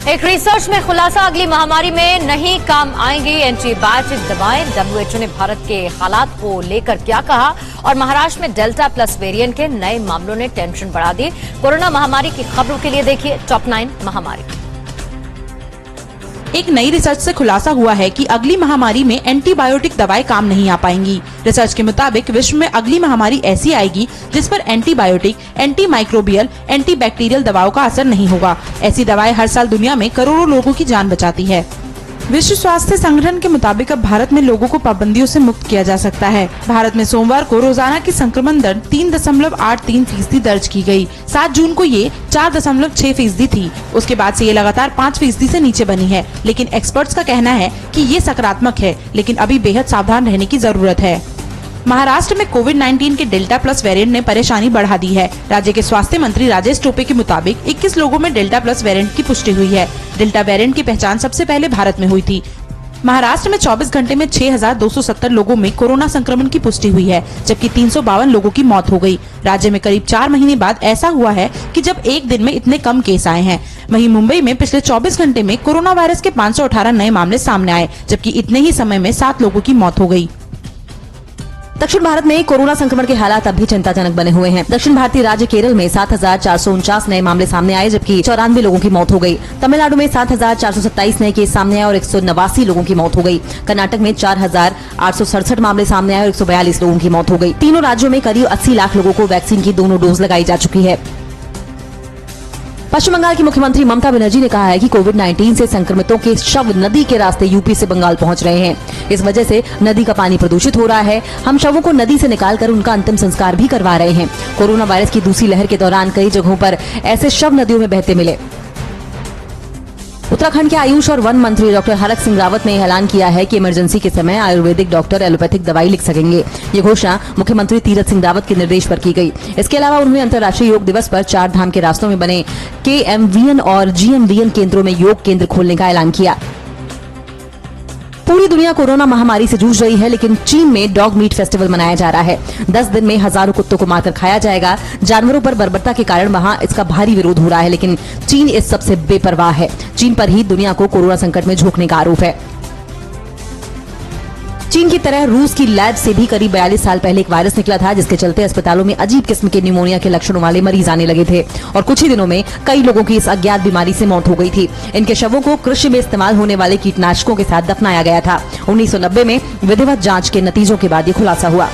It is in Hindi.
एक रिसर्च में खुलासा, अगली महामारी में नहीं काम आएंगी एंटीबायोटिक दवाएं। WHO ने भारत के हालात को लेकर क्या कहा और महाराष्ट्र में डेल्टा प्लस वेरिएंट के नए मामलों ने टेंशन बढ़ा दी। कोरोना महामारी की खबरों के लिए देखिए टॉप 9 महामारी। एक नई रिसर्च से खुलासा हुआ है कि अगली महामारी में एंटीबायोटिक दवाएं काम नहीं आ पाएंगी। रिसर्च के मुताबिक विश्व में अगली महामारी ऐसी आएगी जिस पर antibiotic, anti microbial, anti bacterial दवाओं का असर नहीं होगा। ऐसी दवाएं हर साल दुनिया में करोड़ों लोगों की जान बचाती है। विश्व स्वास्थ्य संगठन के मुताबिक अब भारत में लोगों को पाबंदियों से मुक्त किया जा सकता है। भारत में सोमवार को रोजाना की संक्रमण दर 3.83% दर्ज की गई। 7 जून को ये 4.6% थी। उसके बाद से ये लगातार 5% से नीचे बनी है। लेकिन एक्सपर्ट्स का कहना है कि ये सकारात्मक है, लेकिन अभी बेहद सावधान रहने की जरूरत है। महाराष्ट्र में कोविड-19 के डेल्टा प्लस वेरिएंट ने परेशानी बढ़ा दी है। राज्य के स्वास्थ्य मंत्री राजेश टोपे के मुताबिक 21 लोगों में डेल्टा प्लस वेरिएंट की पुष्टि हुई है। डेल्टा वेरिएंट की पहचान सबसे पहले भारत में हुई थी। महाराष्ट्र में 24 घंटे में 6,270 लोगों में कोरोना संक्रमण की पुष्टि हुई है, जबकि 352 लोगों की मौत हो गई। राज्य में करीब 4 महीने बाद ऐसा हुआ है कि जब एक दिन में इतने कम केस आए हैं। वहीं मुंबई में पिछले 24 घंटे में कोरोना वायरस के 518 नए मामले सामने आए, जबकि इतने ही समय में 7 लोगों की मौत हो गई। दक्षिण भारत में कोरोना संक्रमण के हालात अभी चिंताजनक बने हुए हैं। दक्षिण भारतीय राज्य केरल में 7,449 नए मामले सामने आए, जबकि 94 लोगों की मौत हो गई। तमिलनाडु में 7,427 नए केस सामने आए और 189 लोगों की मौत हो गई। कर्नाटक में 4,867 मामले सामने आए और 142 लोगों की मौत हो गई। तीनों राज्यों में करीब 80 लाख लोगों को वैक्सीन की दोनों डोज लगाई जा चुकी है। पश्चिम बंगाल की मुख्यमंत्री ममता बनर्जी ने कहा है कि कोविड-19 से संक्रमितों के शव नदी के रास्ते यूपी से बंगाल पहुंच रहे हैं। इस वजह से नदी का पानी प्रदूषित हो रहा है। हम शवों को नदी से निकालकर उनका अंतिम संस्कार भी करवा रहे हैं। कोरोना वायरस की दूसरी लहर के दौरान कई जगहों पर ऐसे शव नदियों में बहते मिले। उत्तराखंड के आयुष और वन मंत्री डॉक्टर हरक सिंह रावत ने ऐलान किया है कि इमरजेंसी के समय आयुर्वेदिक डॉक्टर एलोपैथिक दवाई लिख सकेंगे। ये घोषणा मुख्यमंत्री तीरथ सिंह रावत के निर्देश पर की गई। इसके अलावा उन्होंने अंतर्राष्ट्रीय योग दिवस पर 4 धाम के रास्तों में बने KMVN और GMVN केंद्रों में योग केंद्र खोलने का ऐलान किया। पूरी दुनिया कोरोना महामारी से जूझ रही है, लेकिन चीन में डॉग मीट फेस्टिवल मनाया जा रहा है। 10 दिन में हजारों कुत्तों को मारकर खाया जाएगा। जानवरों पर बर्बरता के कारण वहां इसका भारी विरोध हो रहा है, लेकिन चीन इस सबसे बेपरवाह है। चीन पर ही दुनिया को कोरोना संकट में झोंकने का आरोप है। चीन की तरह रूस की लैब से भी करीब 42 साल पहले एक वायरस निकला था, जिसके चलते अस्पतालों में अजीब किस्म के न्यूमोनिया के लक्षणों वाले मरीज आने लगे थे और कुछ ही दिनों में कई लोगों की इस अज्ञात बीमारी से मौत हो गई थी। इनके शवों को कृषि में इस्तेमाल होने वाले कीटनाशकों के साथ दफनाया गया था। 1990 में विधिवत जांच के नतीजों के बाद ये खुलासा हुआ।